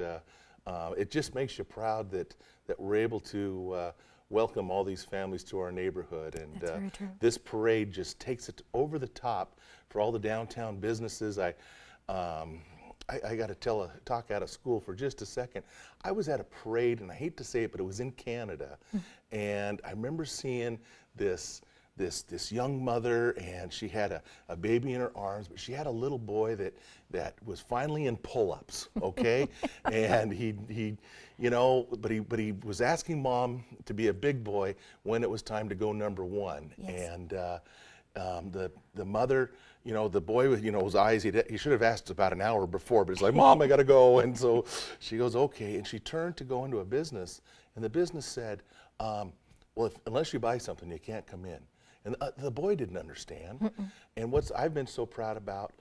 it just makes you proud that we're able to welcome all these families to our neighborhood. And That's very true. this parade just takes it over the top for all the downtown businesses. I got to talk out of school for just a second. I was at a parade, and I hate to say it, but it was in Canada, and I remember seeing this young mother, and she had a baby in her arms, but she had a little boy that was finally in pull-ups, okay? And he but he was asking mom to be a big boy when it was time to go number one. Yes. And the mother, the boy with, his eyes, he should have asked about an hour before, but he's like, Mom, I gotta go. And so she goes, okay. And she turned to go into a business, and the business said, well, unless you buy something, you can't come in. And the boy didn't understand. And what I've been so proud about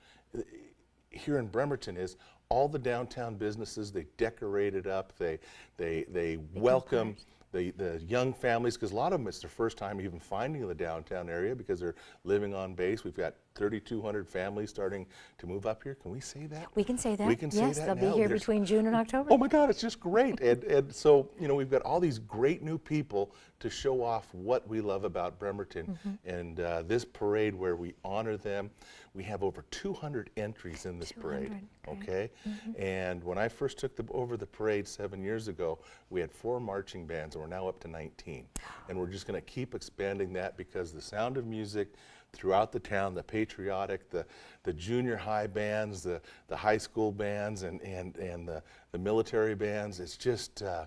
here in Bremerton is all the downtown businesses, they decorated up, they welcome the young families, because a lot of them, it's their first time even finding the downtown area because they're living on base. We've got 3,200 families starting to move up here. Can we say that? We can say that. We can say yes, that they'll now. be here between June and October. Oh my God, it's just great. And so, we've got all these great new people to show off what we love about Bremerton. And this parade where we honor them, we have over 200 entries in this parade, okay? And when I first took over the parade 7 years ago, we had 4 marching bands, and we're now up to 19. And we're just gonna keep expanding that because the sound of music throughout the town, the patriotic, the junior high bands, the high school bands, and the military bands, it's just a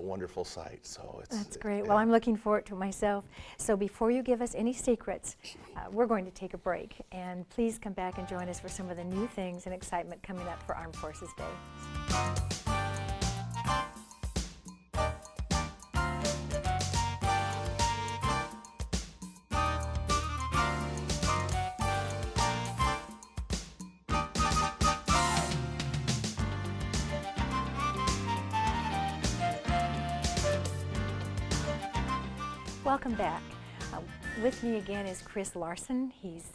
wonderful sight. So That's great. Well, I'm looking forward to it myself. So before you give us any secrets, we're going to take a break. And please come back and join us for some of the new things and excitement coming up for Armed Forces Day. Welcome back. With me again is Chris Larson. He's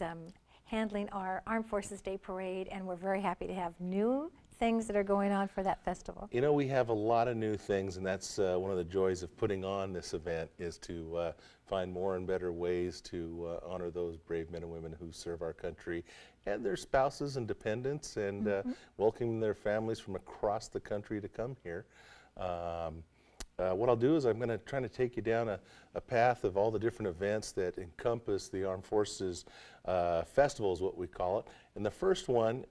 handling our Armed Forces Day Parade, and we're very happy to have new things that are going on for that festival. We have a lot of new things, and that's one of the joys of putting on this event is to find more and better ways to honor those brave men and women who serve our country and their spouses and dependents, and welcoming their families from across the country to come here. What I'll do is I'm going to try to take you down a path of all the different events that encompass the Armed Forces Festival is what we call it. And the first one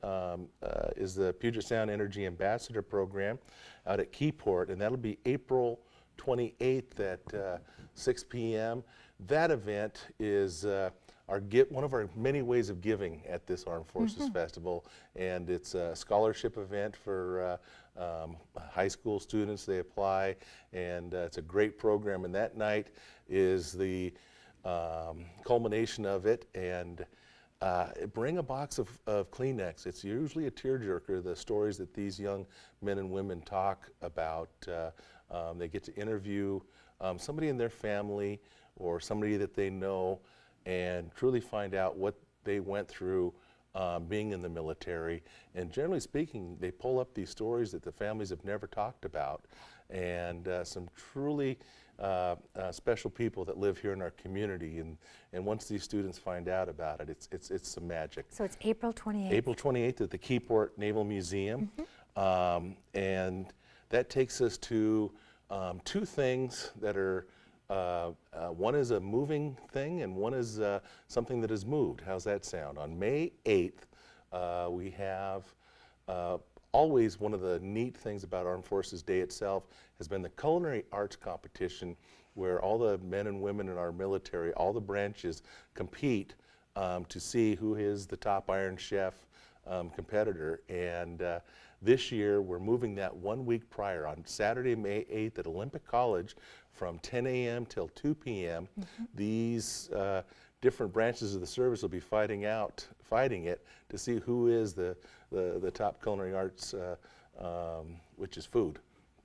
is the Puget Sound Energy Ambassador Program out at Keyport, and that'll be April 28th at 6 p.m. That event is one of our many ways of giving at this Armed Forces Festival, and it's a scholarship event for high school students. They apply, and it's a great program, and that night is the culmination of it. And bring a box of Kleenex. It's usually a tearjerker, the stories that these young men and women talk about. They get to interview somebody in their family or somebody that they know and truly find out what they went through being in the military. And generally speaking, they pull up these stories that the families have never talked about, and some truly special people that live here in our community. And once these students find out about it, it's some magic. So it's April 28th. April 28th at the Keyport Naval Museum. And that takes us to 2 things that are one is a moving thing, and one is something that has moved. How's that sound? On May 8th, we have always one of the neat things about Armed Forces Day itself has been the culinary arts competition, where all the men and women in our military, all the branches, compete to see who is the top Iron Chef competitor. And this year, we're moving that 1 week prior on Saturday, May 8th at Olympic College from 10 a.m. till 2 p.m. These different branches of the service will be fighting it to see who is the top culinary arts, which is food.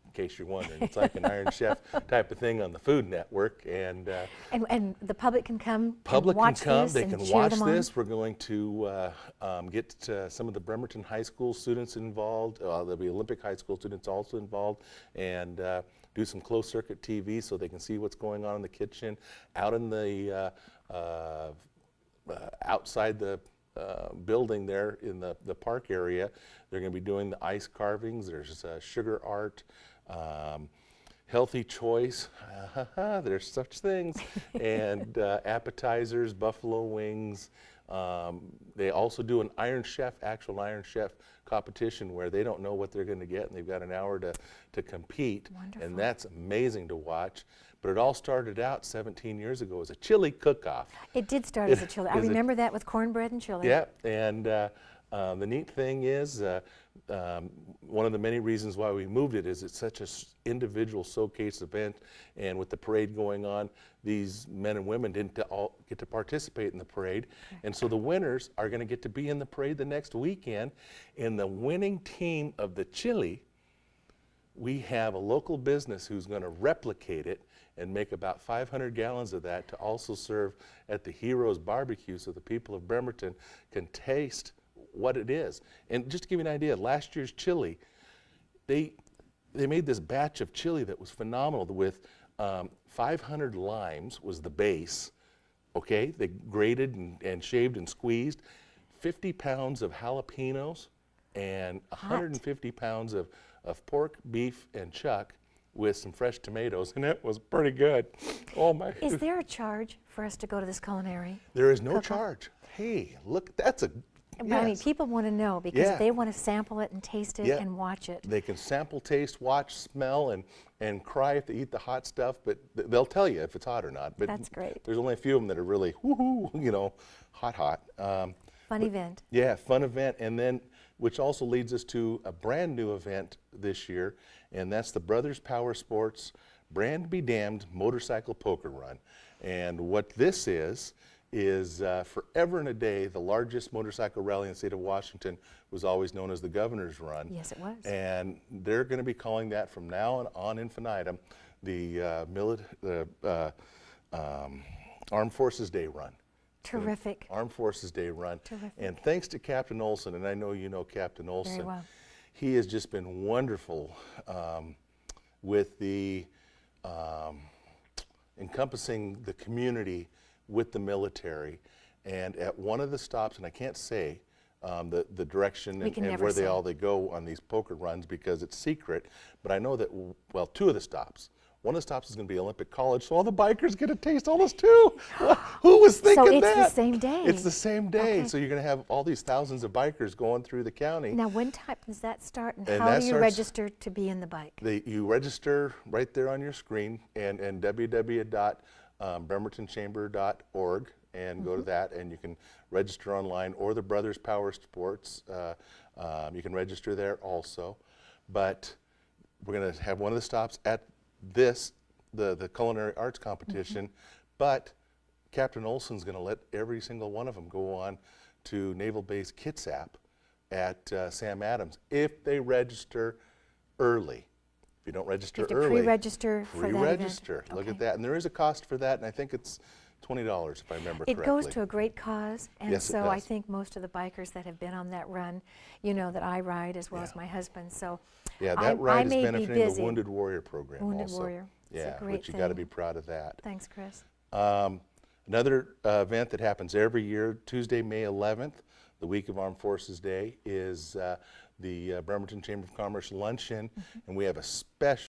in case you're wondering. It's like an Iron Chef type of thing on the Food Network. And the public can come public and watch can come, this they and can cheer watch them on? this. We're going to get some of the Bremerton High School students involved. There'll be Olympic High School students also involved, and do some closed circuit TV so they can see what's going on in the kitchen. Out in the outside the building there in the park area, they're going to be doing the ice carvings. There's sugar art, healthy choice, there's such things, and appetizers, buffalo wings. They also do an Iron Chef, actual Iron Chef competition where they don't know what they're going to get, and they've got an hour to compete. Wonderful. And that's amazing to watch. But it all started out 17 years ago as a chili cook-off. It did start as a chili. I remember that with cornbread and chili. Yeah, and the neat thing is, one of the many reasons why we moved it is it's such an individual showcase event, and with the parade going on, these men and women didn't all get to participate in the parade, and so the winners are going to get to be in the parade the next weekend. And the winning team of the chili, we have a local business who's going to replicate it and make about 500 gallons of that to also serve at the Heroes Barbecue, so the people of Bremerton can taste what it is. And just to give you an idea, last year's chili, they made this batch of chili that was phenomenal with 500 limes was the base, okay? They grated and shaved and squeezed, 50 pounds of jalapenos, and 150 pounds of pork, beef, and chuck with some fresh tomatoes, and it was pretty good. Oh my. Is there a charge for us to go to this culinary? There is no cook-off? charge. Hey, look, that's a, But I mean, yes. people want to know because Yeah. they want to sample it and taste it Yeah. and watch it. They can sample, taste, watch, smell, and cry if they eat the hot stuff, but they'll tell you if it's hot or not. But That's great. There's only a few of them that are really, woohoo, you know, hot. Fun event. Yeah, fun event, and then, which also leads us to a brand new event this year, and that's the Brothers Power Sports Brand Be Damned Motorcycle Poker Run. And what this is forever and a day, the largest motorcycle rally in the state of Washington was always known as the Governor's Run. Yes, it was. And they're going to be calling that from now on infinitum the Armed Forces Day Run. Terrific. Armed Forces Day Run. Terrific. And thanks to Captain Olson, and I know you know Captain Olson. Very well. He has just been wonderful with the encompassing the community with the military. And at one of the stops, and I can't say the direction We can and never where say. they go on these poker runs because it's secret, but I know that, well, two of the stops. One of the stops is going to be Olympic College, so all the bikers get a taste all this too. Who was thinking that? So it's the same day. It's the same day. Okay. So you're going to have all these thousands of bikers going through the county. Now, when time does that start, and And how that do you starts- register to be in the bike? You register right there on your screen, and www.bremertonchamber.org, and go to that, and you can register online, or the Brothers Power Sports. You can register there also. But we're going to have one of the stops at the culinary arts competition, but Captain Olson's going to let every single one of them go on to Naval Base Kitsap at Sam Adams if they register early. If you don't register You have to early, pre-register for that event. pre-register. Look Okay. at that, and there is a cost for that, and I think it's $20 if I remember It correctly. goes to a great cause, and Yes, it so I does. think most of the bikers that have been on that run, you know that I ride as well as Yeah. my husband. So Yeah, I that ride is may be benefiting busy. the Wounded Warrior program Wounded also. Warrior. It's a Yeah, great which you got to thing. be proud of that. Thanks, Chris. Another event that happens every year, Tuesday, May 11th, the week of Armed Forces Day, is the Bremerton Chamber of Commerce Luncheon, and we have a